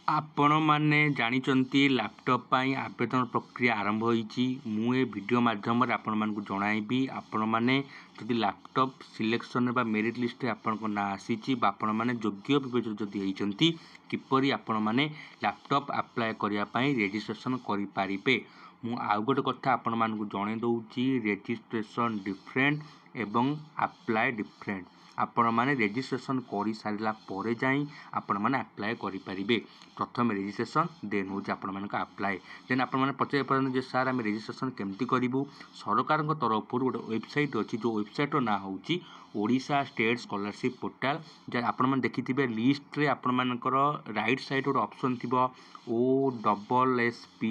आपण मैंने जानते लैपटॉप पाई आवेदन प्रक्रिया आरंभ होईची मु ए वीडियो माध्यम आपण मानक जणाइबी आपण माने जदि लैपटॉप सिलेक्शन बा मेरिट लिस्ट आपण को ना आसीची बा आपण माने योग्य विवेचन जदि होईचंती किपरि आपण माने लैपटॉप अप्लाई करिया पाई रजिस्ट्रेशन करि पारिबे। मु आउ गोटे कथा आपण मानक जणे दउची रजिस्ट्रेशन डिफरेंट एवं अप्लाई डिफरेंट आपण माने रजिस्ट्रेशन करि सारिला परे जाई आपण माने अप्लाई करि पारिबे। प्रथम रजिस्ट्रेशन देन हो आपण मानक अप्लाई देन आपण माने पचारि पारन जे सर आम रजिस्ट्रेशन केमती करिवु सरकार तरफ गोटे वेबसाइट अच्छी जो वेबसाइट ना होची ओडिशा स्टेट स्कॉलरशिप पोर्टल जे आपण माने देखिथिबे लिस्ट रे आपण मानकर राइट साइड गोटे ऑप्शन थिबो OSSP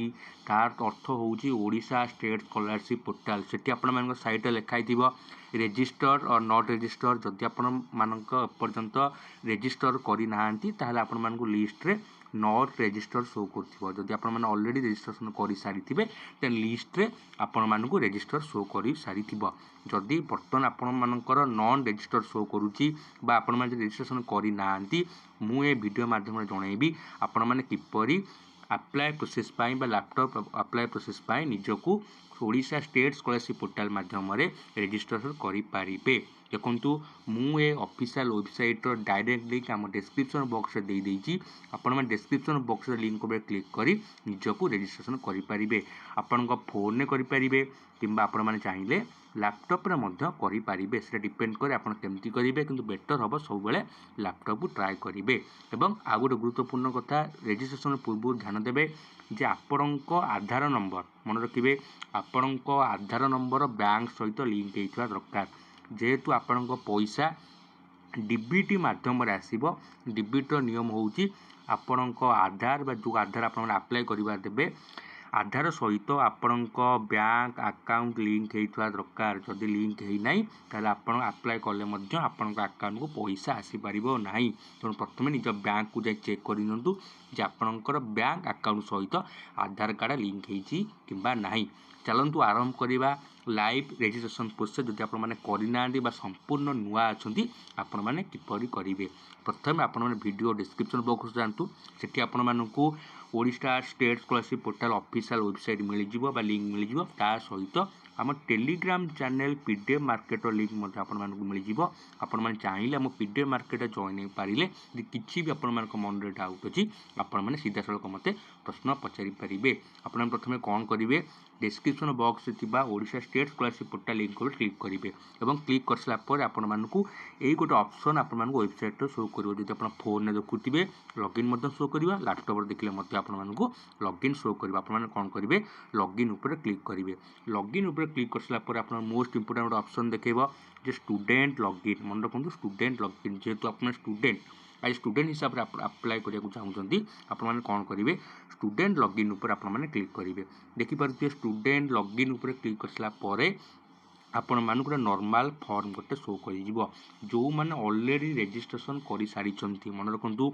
तार अर्थ होची ओडिशा स्टेट स्कॉलरशिप पोर्टल सेठी आपण मानक साइट लिखाई थिबो रेजिस्टर और नॉट रेजिस्टर जदि आपण मानक पर्यंत रेजिस्टर करि नाहंती ताहले आपण मानक लिस्ट रे नॉट रेजिस्टर शो करथिबो जदि आपण माने ऑलरेडी रजिस्ट्रेशन करि सारिथिबे देन लिस्ट रे आपण मानक रेजिस्टर शो करि सारिथिबो जदि बर्तमान आपण मानकर नॉन रेजिस्टर शो करूची बा आपण माने रजिस्ट्रेशन करि नाहंती मु ए वीडियो माध्यम रे जणाइबी आपण माने किपरि अप्लाई प्रोसेस पाई बा लैपटॉप अप्लाई प्रोसेस पाई निजको ओडिशा स्टेट स्कॉलरशिप पोर्टल माध्यम रजिस्ट्रेशन करि पारिबे। देखंतु मु ए ऑफिशियल वेबसाइट रो डायरेक्ट लिंक हम डिस्क्रिप्शन बॉक्स रे दे देइची आपण मन डिस्क्रिप्शन बॉक्स रे लिंक पर क्लिक करी निजको रजिस्ट्रेशन करि पारिबे। आपण को फोन ने करि पारिबे किंबा आपण माने चाहिले लैपटॉप रे मध्य करि पारिबे से डिपेंड करे आपण केमती करिवे किंतु बेटर हबो सब बेले लैपटॉप को ट्राई करिवे। एवं आ गोटे गुरुत्वपूर्ण कथा रजिस्ट्रेशन पूर्व ध्यान देबे जे आपणको आधार नंबर मन रखिए आपणको आधार नंबर बैंक सहित लिंक होइथवा दरकार जेहेतु आपणको पैसा डीबीटी माध्यम आसीबो डीबीटी नियम होउची आपणको आधार बा जो आधार आपण अप्लाई करिबा देबे आधार सहित आपणको बैंक अकाउंट लिंक होइथवा दरकार जदि लिंक हेइ नाही ताले आपण अप्लाई कले मध्य आपणको अकाउंट को पैसा आसी परिबो नाही तो प्रथमे निज बैंक को जाय चेक करिनंतु जे आपणकर बैंक अकाउंट सहित आधार कार्ड लिंक हेइची किंबा नाही। चलंतु आरंभ करिबा लाइव रजिस्ट्रेशन प्रोसेस जदि आपण माने करिनांदी बा संपूर्ण नुआ अछंती आपण माने किपरि करिवे। प्रथमे आपण माने वीडियो डिस्क्रिप्शन बॉक्स जानतु सेठी आपण मानकू Odisha state scholarship portal official website मिल जिवो बा लिंक मिल जिवो ता सहित आम Telegram channel PDF market link मध्य आपण मानकू मिल जिवो आपण माने चाहिले हम पीडीएफ मार्केट जॉइन पारिले किछि भी आपण मानक मन रे डाउट अछि आपण माने सीधा सळक मते प्रश्न पचारि परिबे। आपण प्रथमे कोन करिवे डिस्क्रिप्शन बॉक्स थिबा Odisha state scholarship portal link को क्लिक करिवे एवं क्लिक करसला पर आपण मानकू एई गोटे ऑप्शन आपण मानकू वेबसाइट रो शो करिवो जदि आपण फोन ने देखुथिबे लॉगिन मध्य शो करिवा लैपटॉप रे देखले मध्य आपण मानकू लॉगिन शो करिवा आपण माने कोन करिवे लॉगिन ऊपर क्लिक करिवे लॉगिन ऊपर क्लिक करसला पर आपण मोस्ट इंपोर्टेंट ऑप्शन देखेबो जे स्टूडेंट लॉगिन मन रखंतु स्टूडेंट लॉगिन जेतु आपण स्टूडेंट आज स्टूडेंट हिसाब से अप्लाई करिया चाहूँगी आपण माने कौन करेंगे स्टूडेंट लॉगिन ऊपर आपण माने क्लिक करेंगे देखिपे स्टूडेंट लॉगिन ऊपर क्लिक करसला परे आपण मान गोटे नॉर्मल फॉर्म गोटे शो कर जो मैंने ऑलरेडी रजिस्ट्रेशन कर सारी मन रखु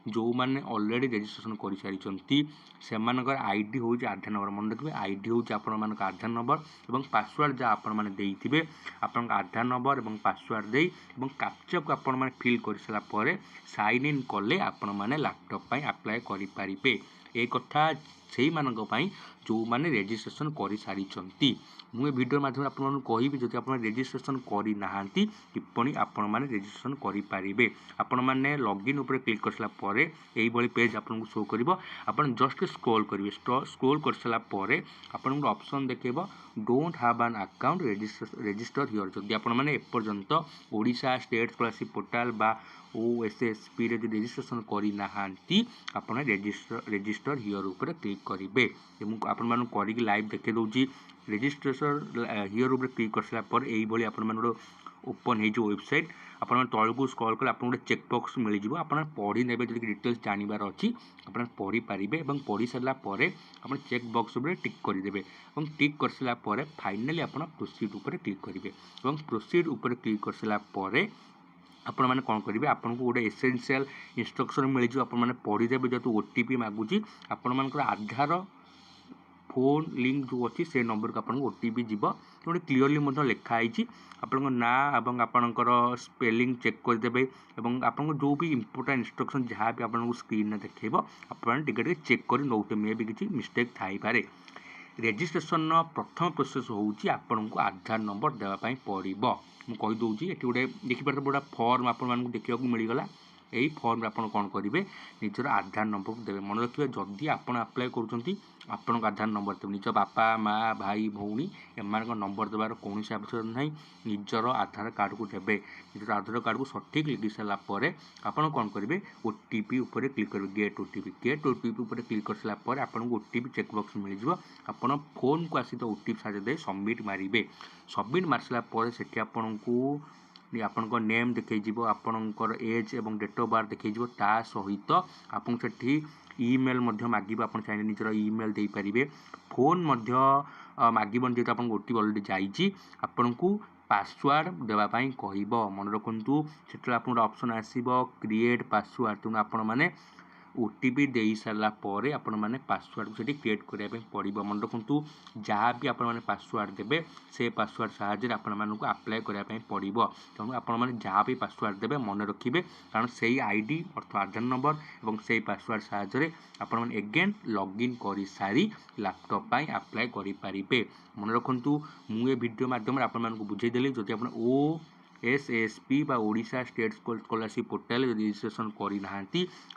जो मैंने ऑलरेडी रजिस्ट्रेशन कर सारी से आईडी हूँ आधार नंबर मन रखिए आईडी हूँ आपण आधार नंबर और पासवर्ड जहाँ आपण मैंने देते आपण आधार नंबर और पासवर्ड दे कैप्चा को आपण मैंने फिल कर सारापर साइन इन कले आपण मैंने लैपटॉप अप्लाई करें एक कथा से मानी जो मैंने रजिस्ट्रेशन कर सारी मुझे वीडियो माध्यम आपको कहबी जब आप रजिस्ट्रेशन करना टिप्पणी आपण मैंने रजिस्ट्रेशन करेंगे आपण मैंने लॉगिन ऊपर क्लिक कर सारापर यही पेज आपको शो कर जस्ट स्क्रॉल करेंगे स्क्रॉल कर सारापर आपन गोटे ऑप्शन देखेब don't have an account register here जदि आपण मैंने एपर्यंत ओडिशा स्टेट स्कॉलरशिप पोर्टल बा OSSP रे जो रजिस्ट्रेशन करना आपन रजिस्टर हियर ऊपर क्लिक करेंगे आपण मान करी लाइव देखे दूसरी रजिस्ट्रेशन हियर ऊपर क्लिक कर सारापर यही आपण ओपन हो वेबसाइट आपण तल को स्क्रॉल कर आपन गोटे चेकबॉक्स मिल जाव आप पढ़ी ने जो डिटेल्स जानवर अच्छी आप पढ़ी पारे और पढ़ी सारापर आप चेकबॉक्स टिक करदे और टिक कर सारापर फाइनाली आप प्रोसीड ऊपर क्लिक करेंगे और प्रोसीड ऊपर क्लिक कर सारापर आपण मैंने कौन करेंगे आपको गोटे एसेंशियल इंस्ट्रक्शन मिल जाव आप पढ़ीदेवे जो OTP मागुची आपण आधार फोन लिंक जो अच्छी से नंबर को आपको OTP जीव गोटे क्लीयरली लिखाई आपण ना और आपणकर स्पेलिंग चेक करदे और आपको जो भी इंपोर्टेंट इंस्ट्रक्शन जहाँ भी आपको स्क्रीन में देखेब आपटे चेक कर नौते मे भी किसी मिस्टेक थाईपे। रेजिस्ट्रेशन प्रथम प्रोसेस होउची आपन को आधार नंबर देवाई पड़ो मुझे कहीदे ये गोटे देखिपारे गोटे फर्म आपण देखा मिलगला यही फर्म आप कौन करेंगे निजर आधार नंबर को देवे मन रखिए जदि आप अप्लाई कर आपण आधार नंबर देवे निज बापा माँ भाई भौणी एम नंबर देवार कौन आवश्यकता ना निजर आधार कार्ड को देवे निजर आधार कार्ड को सठिक लिखि सारापर आपड़ कौन करेंगे ओटीपी उपर क्लिक करेंगे गेट ओटीपी उपर क्लिक कर सारापर आपको ओटीपी चेकबक्स मिल जाव आपड़ फोन को आसी ओटीपी सारे सबमिट मारे सबमिट मार सारापर से आपन को आपन नेम देखो आपणकर एज और डेट ऑफ बर्थ देखो ता सहित आपन से ईमेल मागिब आप चाहिए निजर ईमेल दे पारे फोन मागिबन जेहतु आप ओटीपी अलरेडी जाइए आपन को पासवर्ड देवाई कह मन रखु से आप ऑप्शन आसो क्रिएट पासवर्ड तेणु आपण मैंने ओटीपी दे सारापर आपण मैंने पासवर्ड को क्रिएट करने पड़ो मन रखु जहाँ भी आपण मैंने पासवर्ड देवे से पासवर्ड साहाय्य आपण मानक अप्लाई करने पड़ो तेणु आपण मैंने जहाँ भी पासवर्ड देवे मन रखिए कारण से आईडी अर्थ आधार नंबर और से पासवर्ड साहाय्य आपण मैंने एगेन लॉगिन कर सारी लैपटॉप अप्लाई करें मन रखु मुझे वीडियो माध्यम आपण बुझेदेली जदि आप OSSP Odisha state scholarship portal registration करना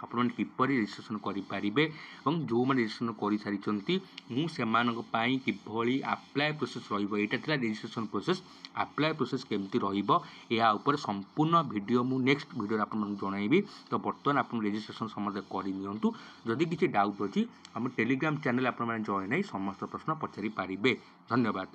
आपण किपर रजिस्ट्रेशन करेंगे और जो मैंने रजिस्ट्रेशन कर सारी मुझे किभली अप्लाई प्रोसेस रही रजिस्ट्रेशन प्रोसेस अप्लाई प्रोसेस केमती रहा संपूर्ण वीडियो मु नेक्स्ट वीडियो आपको जनइबी तो बर्तमान आप रजिस्ट्रेशन समस्त करनी जदि किसी डाउट अच्छी आम टेलीग्राम चैनल आप जॉइन समस्त प्रश्न पचारि पारे। धन्यवाद।